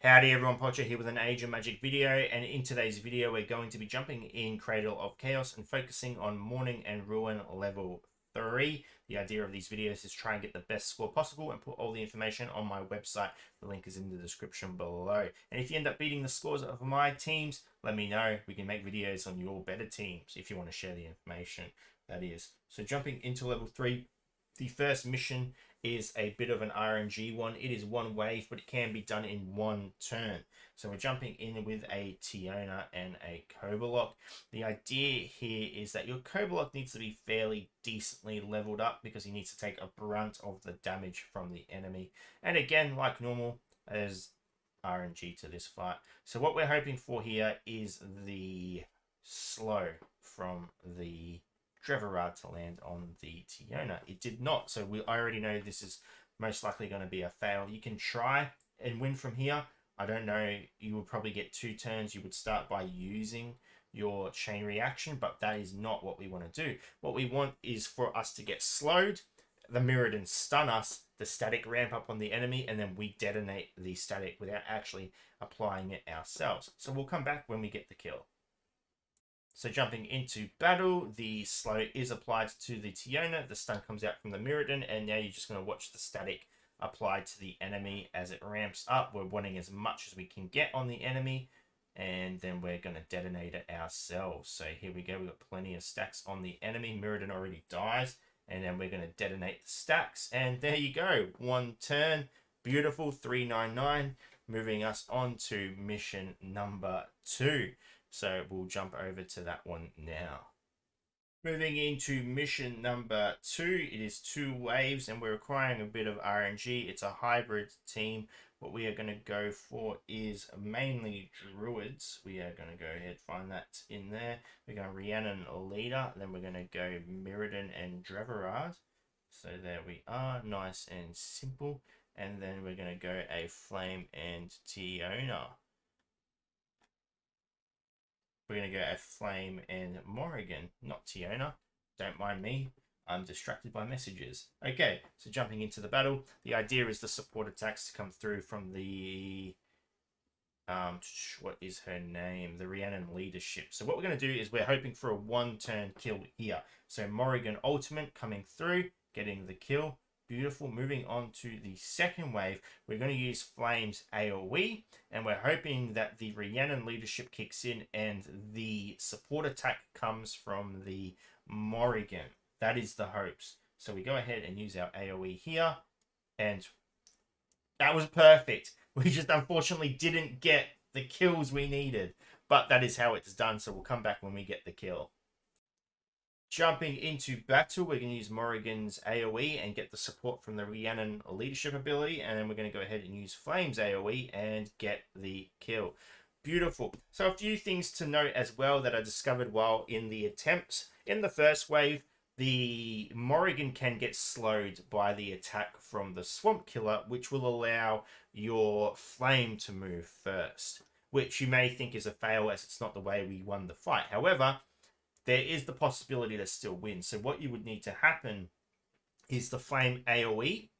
Howdy everyone, Pocho here with an Age of Magic video, and in today's video we're going to be jumping in Cradle of Chaos and focusing on Mourning and Ruin level 3. The idea of these videos is try and get the best score possible and put all the information on my website. The link is in the description below. And if you end up beating the scores of my teams, let me know. We can make videos on your better teams if you want to share the information, that is. So jumping into level 3, the first mission is a bit of an RNG one. It is one wave, but it can be done in one turn. So we're jumping in with a Tiona and a Cobolock. The idea here is that your Cobolock needs to be fairly decently leveled up because he needs to take a brunt of the damage from the enemy. And again, like normal, there's RNG to this fight. So what we're hoping for here is the slow from the Drevarad to land on the Tiona. It did not, so I already know this is most likely going to be a fail. You can try and win from here. I don't know, you would probably get 2 turns. You would start by using your chain reaction, but that is not what we want to do. What we want is for us to get slowed, the Mirrodin stun us, the static ramp up on the enemy, and then we detonate the static without actually applying it ourselves. So we'll come back when we get the kill. So jumping into battle, the slow is applied to the Tiona, the stun comes out from the Mirrodin, and now you're just going to watch the static applied to the enemy as it ramps up. We're wanting as much as we can get on the enemy, and then we're going to detonate it ourselves. So here we go, we've got plenty of stacks on the enemy. Mirrodin already dies, and then we're going to detonate the stacks, and there you go, 1 turn. Beautiful, 399, moving us on to mission number 2. So we'll jump over to that one now. Moving into mission number 2, it is 2 waves and we're requiring a bit of RNG. It's a hybrid team. What we are going to go for is mainly druids. We are going to go ahead, find that in there. We're going Rhiannon leader, then we're going to go Mirrodin and Drevarad. So there we are, nice and simple. And then we're going to go a flame and Tiona. We're going to go a Flame and Morrigan, not Tiona. Don't mind me. I'm distracted by messages. Okay, so jumping into the battle. The idea is the support attacks to come through from the... what is her name? The Rhiannon leadership. So what we're going to do is we're hoping for a 1-turn kill here. So Morrigan ultimate coming through, getting the kill. Beautiful. Moving on to the second wave, we're going to use Flame's AoE, and we're hoping that the Rhiannon leadership kicks in and the support attack comes from the Morrigan. That is the hopes. So we go ahead and use our AoE here, and that was perfect. We just unfortunately didn't get the kills we needed, but that is how it's done, so we'll come back when we get the kill. Jumping into battle, we're going to use Morrigan's AoE and get the support from the Rhiannon leadership ability, and then we're going to go ahead and use Flame's AoE and get the kill. Beautiful. So a few things to note as well that I discovered while in the attempts. In the first wave, the Morrigan can get slowed by the attack from the Swamp Killer, which will allow your Flame to move first, which you may think is a fail as it's not the way we won the fight. However, there is the possibility to still win. So what you would need to happen is the Flame AoE,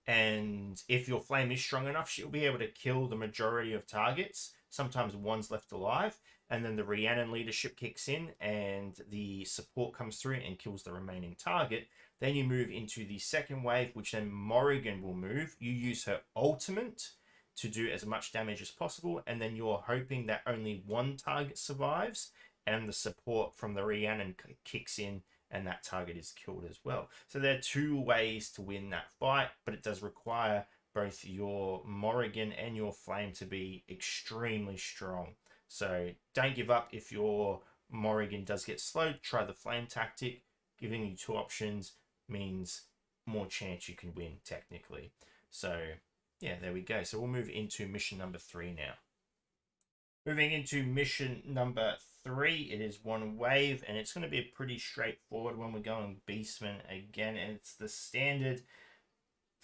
and if your Flame is strong enough, she'll be able to kill the majority of targets. Sometimes one's left alive, and then the Rhiannon leadership kicks in and the support comes through and kills the remaining target. Then you move into the second wave, which then Morrigan will move. You use her ultimate to do as much damage as possible, and then you're hoping that only one target survives, and the support from the Rhiannon kicks in and that target is killed as well. So there are 2 ways to win that fight, but it does require both your Morrigan and your Flame to be extremely strong. So don't give up if your Morrigan does get slowed. Try the Flame tactic. Giving you 2 options means more chance you can win technically. So yeah, there we go. So we'll move into mission number 3 now. Moving into mission number 3, it is 1 wave, and it's going to be a pretty straightforward one. We're going Beastman again, and it's the standard,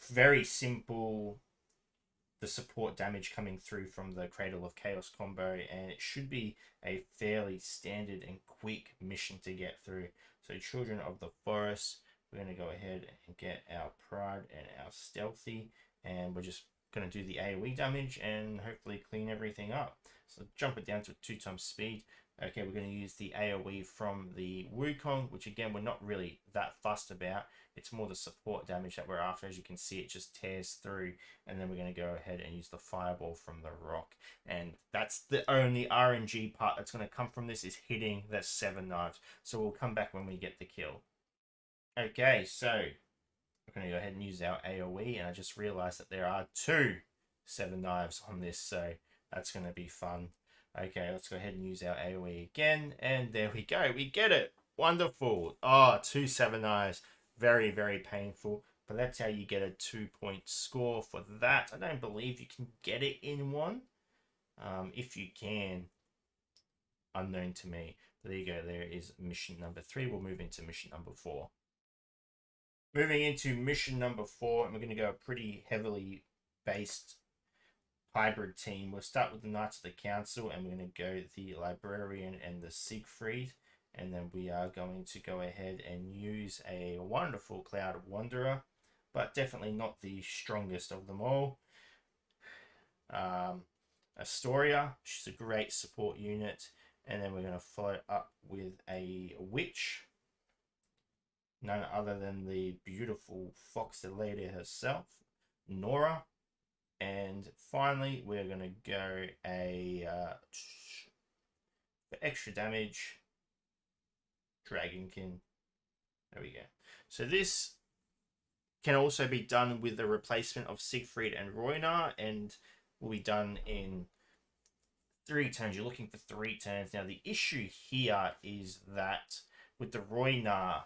very simple, the support damage coming through from the Cradle of Chaos combo, and it should be a fairly standard and quick mission to get through. So Children of the Forest, we're going to go ahead and get our Pride and our Stealthy, and we're just going to do the AoE damage and hopefully clean everything up. So jump it down to 2x speed. Okay, we're going to use the AoE from the Wukong, which again, we're not really that fussed about. It's more the support damage that we're after. As you can see, it just tears through. And then we're going to go ahead and use the Fireball from the Rock. And that's the only RNG part that's going to come from this, is hitting the 7 knives. So we'll come back when we get the kill. Okay, so we're going to go ahead and use our AoE. And I just realized that there are 2 7 knives on this. So that's going to be fun. Okay, let's go ahead and use our AoE again. And there we go. We get it. Wonderful. Oh, 2 7 knives. Very, very painful. But that's how you get a 2-point score for that. I don't believe you can get it in one. If you can, unknown to me. But there you go. There is mission number 3. We'll move into mission number 4. Moving into mission number 4. And we're going to go a pretty heavily based hybrid team. We'll start with the Knights of the Council, and we're going to go the Librarian and the Siegfried, and then we are going to go ahead and use a wonderful Cloud Wanderer, but definitely not the strongest of them all. Astoria, she's a great support unit, and then we're going to follow up with a Witch, none other than the beautiful Fox Lady herself, Nora. And finally, we're going to go for extra damage, Dragonkin. There we go. So this can also be done with the replacement of Siegfried and Rhoynar, and will be done in 3 turns. You're looking for 3 turns. Now, the issue here is that with the Rhoynar,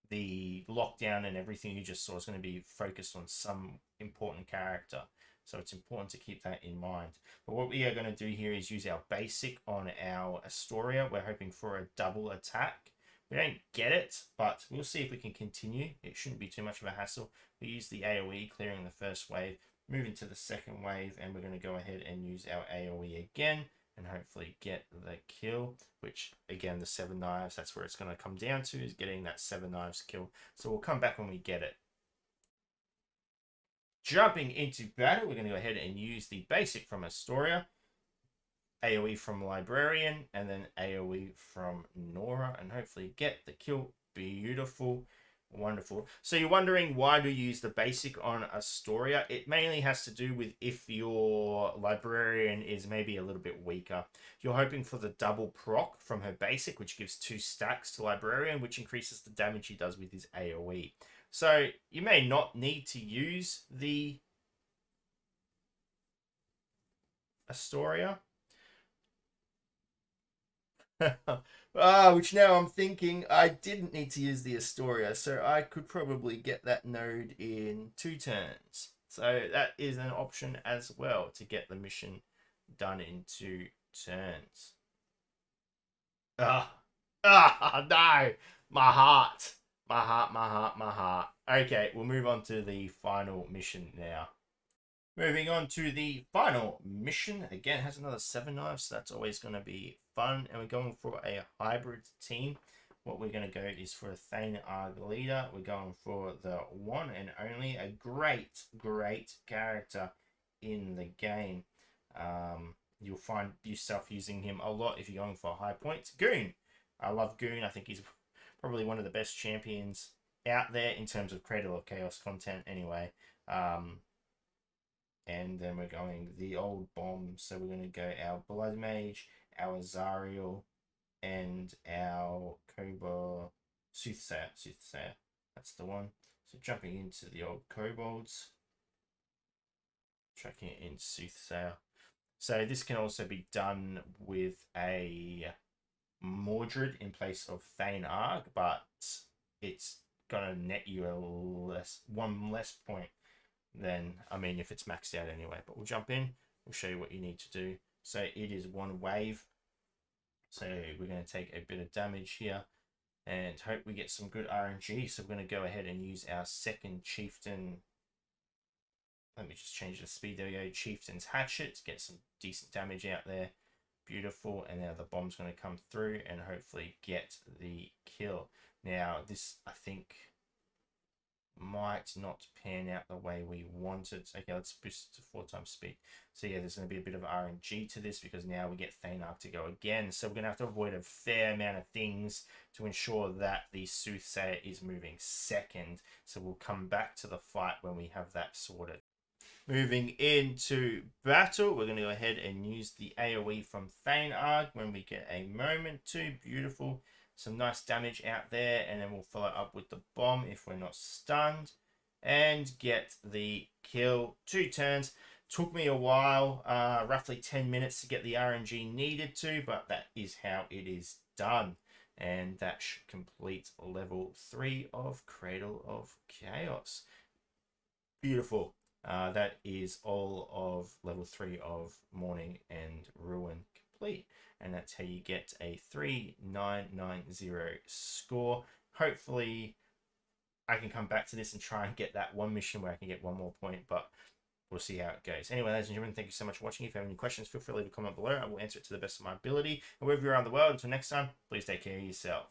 the lockdown and everything you just saw is going to be focused on some important character. So it's important to keep that in mind. But what we are going to do here is use our basic on our Astoria. We're hoping for a double attack. We don't get it, but we'll see if we can continue. It shouldn't be too much of a hassle. We use the AoE, clearing the first wave, move into the second wave, and we're going to go ahead and use our AoE again and hopefully get the kill, which again, the 7 knives, that's where it's going to come down to, is getting that 7 knives kill. So we'll come back when we get it. Jumping into battle, we're going to go ahead and use the basic from Astoria, AoE from Librarian, and then AoE from Nora, and hopefully get the kill. Beautiful. Wonderful. So you're wondering, why do you use the basic on Astoria? It mainly has to do with if your Librarian is maybe a little bit weaker. You're hoping for the double proc from her basic, which gives 2 stacks to Librarian, which increases the damage he does with his AoE. So you may not need to use the Astoria. Which now I'm thinking I didn't need to use the Astoria, so I could probably get that node in 2 turns. So that is an option as well, to get the mission done in 2 turns. No! My heart. Okay, we'll move on to the final mission now. Moving on to the final mission. Again, has another 7 knives, so that's always going to be fun. And we're going for a hybrid team. What we're going to go is for a Thane Arg leader. We're going for the one and only, a great character in the game. You'll find yourself using him a lot if you're going for high points. Goon. I love Goon. I think he's probably one of the best champions out there in terms of Cradle of Chaos content anyway. And then we're going the old bomb. So we're going to go our Blood Mage, our Azariel, and our Cobra Soothsayer. That's the one. So jumping into the old Kobolds. Tracking it in Soothsayer. So this can also be done with a Mordred in place of Thane Arg, but it's going to net you one less point than, I mean, if it's maxed out anyway. But we'll jump in, we'll show you what you need to do. So it is 1 wave. So we're going to take a bit of damage here and hope we get some good RNG. So we're going to go ahead and use our second Chieftain. Let me just change the speed. There we go. Chieftain's Hatchet to get some decent damage out there. Beautiful. And now the bomb's going to come through and hopefully get the kill. Now this, I think, might not pan out the way we wanted. Okay, let's boost it to 4 times speed. So yeah, there's going to be a bit of RNG to this because now we get Thaynark to go again. So we're going to have to avoid a fair amount of things to ensure that the Soothsayer is moving second. So we'll come back to the fight when we have that sorted. Moving into battle, we're going to go ahead and use the AoE from Thaynark when we get a moment to. Beautiful. Some nice damage out there, and then we'll follow up with the bomb if we're not stunned and get the kill. 2 turns. Took me a while, roughly 10 minutes to get the RNG needed to, but that is how it is done. And that should complete level 3 of Cradle of Chaos. Beautiful. That is all of level 3 of Mourning and Ruin complete. And that's how you get a 3990 score. Hopefully, I can come back to this and try and get that one mission where I can get 1 more point, but we'll see how it goes. Anyway, ladies and gentlemen, thank you so much for watching. If you have any questions, feel free to leave a comment below. I will answer it to the best of my ability. And wherever you're around the world, until next time, please take care of yourself.